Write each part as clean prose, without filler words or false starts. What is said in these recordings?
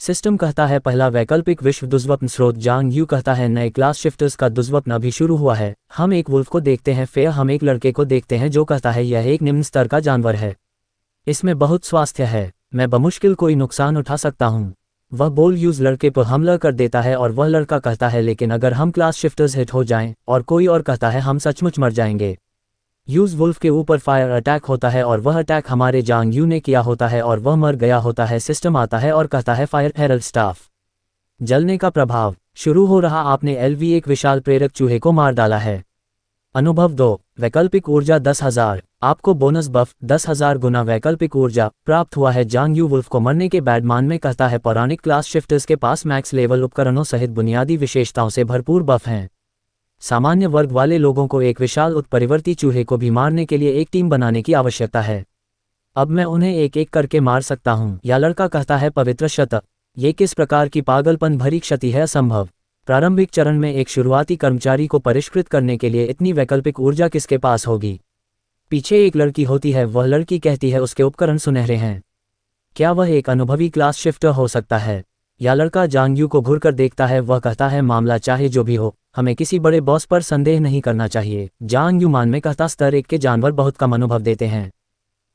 System कहता है पहला वैकल्पिक विश्व दुष्वप्न स्रोत। जांग यू कहता है नए क्लास शिफ्टर्स का दुष्वप्न अभी शुरू हुआ है। हम एक वुल्फ को देखते हैं। फिर हम एक लड़के को देखते हैं जो कहता है यह एक निम्न स्तर का जानवर है, इसमें बहुत स्वास्थ्य है, मैं बमुश्किल कोई नुकसान उठा सकता हूँ। वह बोल यूज लड़के पर हमला कर देता है और वह लड़का कहता है लेकिन अगर हम क्लास शिफ्टर्स हिट हो जाएं, और कोई और कहता है हम सचमुच मर जाएंगे। यूज वुल्फ के ऊपर फायर अटैक होता है और वह अटैक हमारे जांग यू ने किया होता है और वह मर गया होता है। सिस्टम आता है और कहता है फायर हेरल्ड स्टाफ। जलने का प्रभाव शुरू हो रहा। आपने एलवी एक विशाल प्रेरक चूहे को मार डाला है। अनुभव 2 वैकल्पिक ऊर्जा 10,000। आपको बोनस बफ 10,000 गुना वैकल्पिक ऊर्जा प्राप्त हुआ है। जांग यू वुल्फ को मरने के बाद मान में कहता है पौराणिक क्लास शिफ्टर्स के पास मैक्स लेवल उपकरणों सहित बुनियादी विशेषताओं से भरपूर बफ हैं। सामान्य वर्ग वाले लोगों को एक विशाल उत्परिवर्ती चूहे को भी मारने के लिए एक टीम बनाने की आवश्यकता है। अब मैं उन्हें एक एक करके मार सकता हूं। या लड़का कहता है पवित्र शतक। ये किस प्रकार की पागलपन भरी क्षति है, असंभव। प्रारंभिक चरण में एक शुरुआती कर्मचारी को परिष्कृत करने के लिए इतनी वैकल्पिक ऊर्जा किसके पास होगी। पीछे एक लड़की होती है। वह लड़की कहती है उसके उपकरण सुनहरे हैं। क्या वह एक अनुभवी क्लास शिफ्टर हो सकता है। या लड़का जांग यू को घूरकर देखता है। वह कहता है मामला चाहे जो भी हो, हमें किसी बड़े बॉस पर संदेह नहीं करना चाहिए। जांग यू मान में कहता स्तर 1 के जानवर बहुत कम अनुभव देते हैं।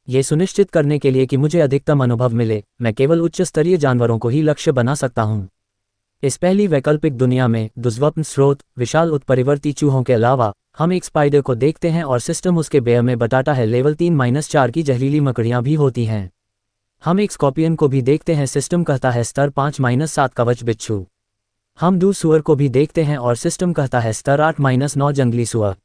ये सुनिश्चित करने के लिए कि मुझे अधिकतम अनुभव मिले, मैं केवल उच्च स्तरीय जानवरों को ही लक्ष्य बना सकता हूँ। इस पहली वैकल्पिक दुनिया में दुष्वप्न स्रोत विशाल उत्परिवर्ती चूहों के अलावा हम एक स्पाइडर को देखते हैं और सिस्टम उसके बेयर में बताता है लेवल 3-4 की जहरीली मकड़ियाँ भी होती हैं। हम एक स्कॉर्पियन को भी देखते हैं। सिस्टम कहता है स्तर 5-7 कवच बिच्छू। हम 2 सुअर को भी देखते हैं और सिस्टम कहता है स्तर 8-9 जंगली सुअर।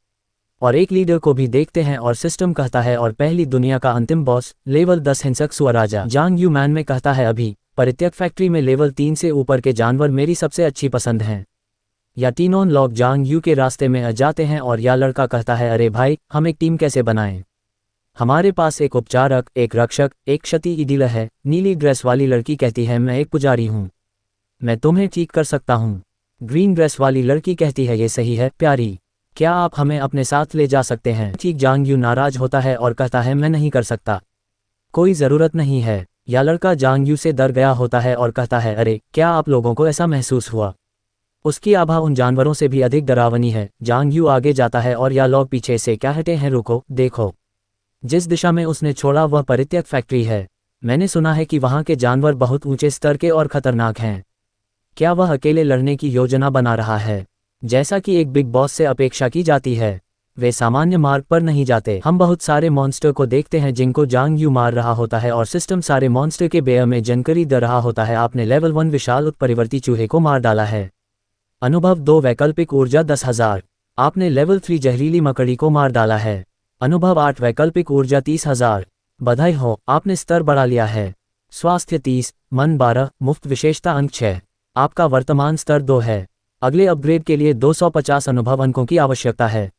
और एक लीडर को भी देखते हैं और सिस्टम कहता है और पहली दुनिया का अंतिम बॉस लेवल 10 हिंसक सुअर राजा। जांग यू मैन में कहता है अभी परित्यक्त फैक्ट्री में लेवल 3 से ऊपर के जानवर मेरी सबसे अच्छी पसंद हैं। या टीनॉन लॉग जांग यू के रास्ते में आ जाते हैं और या लड़का कहता है अरे भाई, हम एक टीम कैसे बनाएं। हमारे पास एक उपचारक, एक रक्षक, एक क्षति ईडिलर है। नीली ड्रेस वाली लड़की कहती है मैं एक पुजारी हूँ, मैं तुम्हें ठीक कर सकता हूँ। ग्रीन ड्रेस वाली लड़की कहती है ये सही है प्यारी, क्या आप हमें अपने साथ ले जा सकते हैं। ठीक। जांग यू नाराज होता है और कहता है मैं नहीं कर सकता, कोई ज़रूरत नहीं है। या लड़का जांग यू से डर गया होता है और कहता है अरे क्या आप लोगों को ऐसा महसूस हुआ। उसकी आभा उन जानवरों से भी अधिक डरावनी है। जांग यू आगे जाता है और या लोग पीछे से क्या हटे हैं, रुको देखो। जिस दिशा में उसने छोड़ा वह परित्यक्त फैक्ट्री है। मैंने सुना है कि वहाँ के जानवर बहुत ऊंचे स्तर के और खतरनाक हैं। क्या वह अकेले लड़ने की योजना बना रहा है, जैसा कि एक बिग बॉस से अपेक्षा की जाती है। वे सामान्य मार्ग पर नहीं जाते। हम बहुत सारे मॉन्स्टर को देखते हैं जिनको जांग यू मार रहा होता है और सिस्टम सारे मॉन्स्टर के बेयर में जानकारी दे रहा होता है। आपने लेवल 1 विशाल उत्परिवर्ती चूहे को मार डाला है। अनुभव 2 वैकल्पिक ऊर्जा 10,000। आपने लेवल 3 जहरीली मकड़ी को मार डाला है। अनुभव 8 वैकल्पिक ऊर्जा 30,000। बधाई हो, आपने स्तर बढ़ा लिया है। स्वास्थ्य 30, मन 12, मुफ्त विशेषता अंक 6। आपका वर्तमान स्तर 2 है। अगले अपग्रेड के लिए 250 अनुभव अंकों की आवश्यकता है।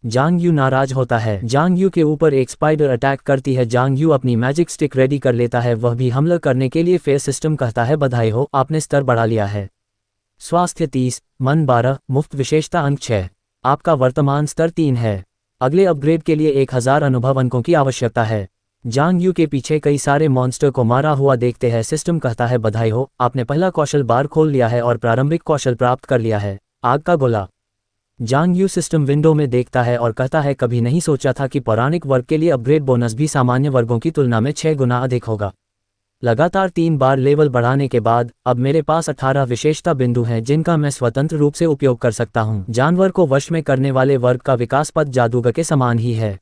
जांग यू नाराज होता है। जांग यू के ऊपर एक स्पाइडर अटैक करती है। जांग यू अपनी मैजिक स्टिक रेडी कर लेता है, वह भी हमला करने के लिए। फेस सिस्टम कहता है बधाई हो, आपने स्तर बढ़ा लिया है। स्वास्थ्य 30, मन 12, मुफ्त विशेषता अंक 6। आपका वर्तमान स्तर 3 है। अगले अपग्रेड के लिए 1000 अनुभव अंकों की आवश्यकता है। जांग यू के पीछे कई सारे मॉन्स्टर को मारा हुआ देखते हैं। सिस्टम कहता है बधाई हो, आपने पहला कौशल बार खोल लिया है और प्रारंभिक कौशल प्राप्त कर लिया है, आग का गोला। जांग यू सिस्टम विंडो में देखता है और कहता है कभी नहीं सोचा था कि पौराणिक वर्ग के लिए अपग्रेड बोनस भी सामान्य वर्गों की तुलना में 6 गुना अधिक होगा। लगातार 3 बार लेवल बढ़ाने के बाद अब मेरे पास 18 विशेषता बिंदु हैं जिनका मैं स्वतंत्र रूप से उपयोग कर सकता हूं। जानवर को वश में करने वाले वर्ग का विकास पथ जादूगर के समान ही है।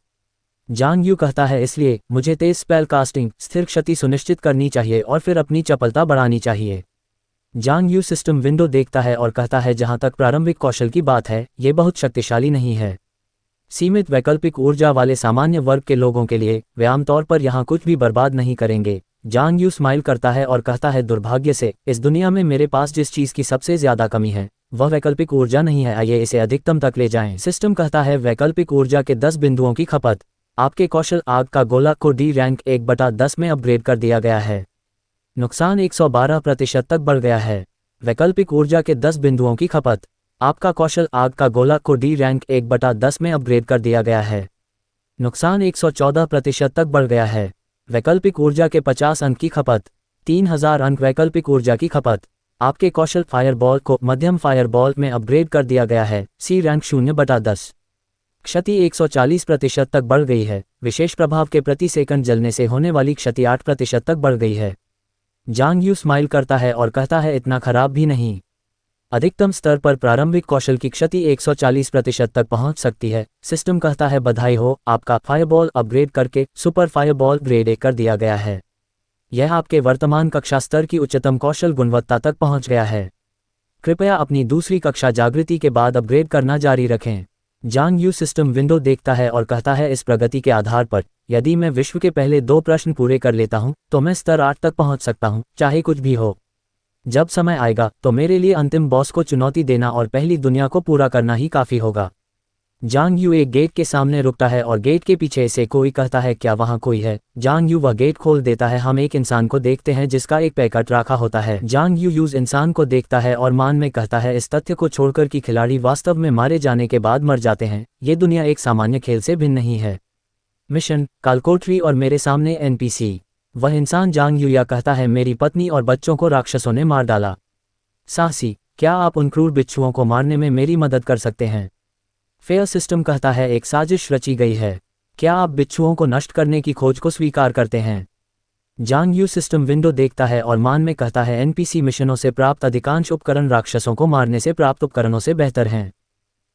जांग यू कहता है इसलिए मुझे तेज स्पेल कास्टिंग, स्थिर क्षति सुनिश्चित करनी चाहिए और फिर अपनी चपलता बढ़ानी चाहिए। जांग यू सिस्टम विंडो देखता है और कहता है जहां तक प्रारंभिक कौशल की बात है, ये बहुत शक्तिशाली नहीं है। सीमित वैकल्पिक ऊर्जा वाले सामान्य वर्ग के लोगों के लिए वे आमतौर पर यहाँ कुछ भी बर्बाद नहीं करेंगे। जांग यू स्माइल करता है और कहता है दुर्भाग्य से इस दुनिया में मेरे पास जिस चीज़ की सबसे ज्यादा कमी है वह वैकल्पिक ऊर्जा नहीं है, आइए इसे अधिकतम तक ले जाएं। सिस्टम कहता है वैकल्पिक ऊर्जा के 10 बिंदुओं की खपत। आपके कौशल आग का गोला को डी रैंक 1/10 में अपग्रेड कर दिया गया है। नुकसान 112% तक बढ़ गया है। वैकल्पिक ऊर्जा के 10 बिंदुओं की खपत। आपका कौशल आग का गोला को डी रैंक 1/10 में अपग्रेड कर दिया गया है। नुकसान 114% तक बढ़ गया है। वैकल्पिक ऊर्जा के 50 अंक की खपत। 3000 अंक वैकल्पिक ऊर्जा की खपत। आपके कौशल फायरबॉल को मध्यम फायरबॉल में अपग्रेड कर दिया गया है। सी रैंक 0/10। क्षति 140% तक बढ़ गई है। विशेष प्रभाव के प्रति सेकंड जलने से होने वाली क्षति 8% तक बढ़ गई है। जांग यू स्माइल करता है और कहता है इतना खराब भी नहीं। अधिकतम स्तर पर प्रारंभिक कौशल की क्षति 140% तक पहुंच सकती है। सिस्टम कहता है बधाई हो, आपका फायरबॉल अपग्रेड करके सुपर फायरबॉल ग्रेड 1 कर दिया गया है। यह आपके वर्तमान कक्षा स्तर की उच्चतम कौशल गुणवत्ता तक पहुंच गया है। कृपया अपनी दूसरी कक्षा जागृति के बाद अपग्रेड करना जारी रखें। जांग यू सिस्टम विंडो देखता है और कहता है इस प्रगति के आधार पर यदि मैं विश्व के पहले 2 प्रश्न पूरे कर लेता हूं तो मैं स्तर 8 तक पहुंच सकता हूं, चाहे कुछ भी हो। जब समय आएगा तो मेरे लिए अंतिम बॉस को चुनौती देना और पहली दुनिया को पूरा करना ही काफ़ी होगा। जांग यू एक गेट के सामने रुकता है और गेट के पीछे से कोई कहता है क्या वहाँ कोई है। जांग यू वह गेट खोल देता है। हम एक इंसान को देखते हैं जिसका एक पैकेट रखा होता है। जांग यू इंसान को देखता है और मान में कहता है इस तथ्य को छोड़कर कि खिलाड़ी वास्तव में मारे जाने के बाद मर जाते हैं, ये दुनिया एक सामान्य खेल से भिन्न नहीं है। मिशन कालकोठरी और मेरे सामने एनपीसी। वह इंसान जांग यू कहता है मेरी पत्नी और बच्चों को राक्षसों ने मार डाला। साहसी, क्या आप उन क्रूर बिच्छुओं को मारने में मेरी मदद कर सकते हैं? फेयर सिस्टम कहता है एक साजिश रची गई है। क्या आप बिच्छुओं को नष्ट करने की खोज को स्वीकार करते हैं? जांग यू सिस्टम विंडो देखता है और मान में कहता है एनपीसी मिशनों से प्राप्त अधिकांश उपकरण राक्षसों को मारने से प्राप्त उपकरणों से बेहतर हैं।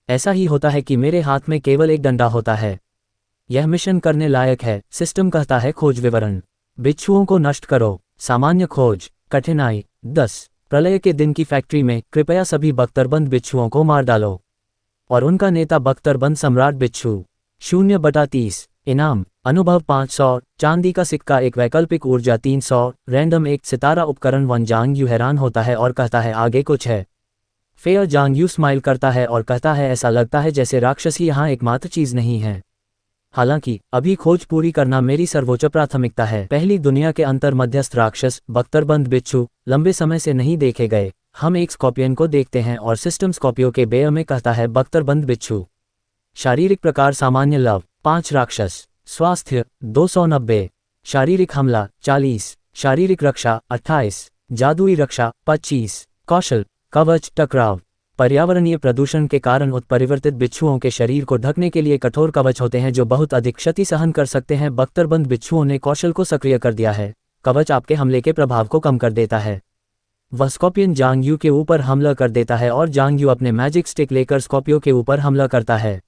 ऐसा ही होता है कि मेरे हाथ में केवल एक डंडा होता है। यह मिशन करने लायक है। सिस्टम कहता है खोज विवरण। बिच्छुओं को नष्ट करो। सामान्य खोज। कठिनाई 10। प्रलय के दिन की फैक्ट्री में कृपया सभी बख्तरबंद बिच्छुओं को मार डालो और उनका नेता बख्तरबंद सम्राट बिच्छू। 0/30। इनाम अनुभव 500, चांदी का सिक्का, एक वैकल्पिक ऊर्जा 300, रैंडम एक सितारा उपकरण 1। जांग यू हैरान होता है और कहता है आगे कुछ है। फेयर जांग यू स्माइल करता है और कहता है ऐसा लगता है जैसे राक्षसी यहाँ एकमात्र चीज नहीं है। हालांकि अभी खोज पूरी करना मेरी सर्वोच्च प्राथमिकता है। पहली दुनिया के अंतर मध्यस्थ राक्षस बख्तरबंद बिच्छू लंबे समय से नहीं देखे गए। हम एक स्कॉर्पियन को देखते हैं और सिस्टम स्कॉर्पियो के बेयर में कहता है बख्तरबंद बिच्छू। शारीरिक प्रकार सामान्य लव 5 राक्षस। स्वास्थ्य 290। शारीरिक हमला 40। शारीरिक रक्षा 28। जादुई रक्षा 25। कौशल कवच टकराव। पर्यावरणीय प्रदूषण के कारण उत्परिवर्तित बिच्छुओं के शरीर को ढकने के लिए कठोर कवच होते हैं जो बहुत अधिक क्षति सहन कर सकते हैं। बख्तरबंद बिच्छुओं ने कौशल को सक्रिय कर दिया है। कवच आपके हमले के प्रभाव को कम कर देता है। वह स्कॉर्पियन जांग यू के ऊपर हमला कर देता है और जांग यू अपने मैजिक स्टिक लेकर स्कॉर्पियो के ऊपर हमला करता है।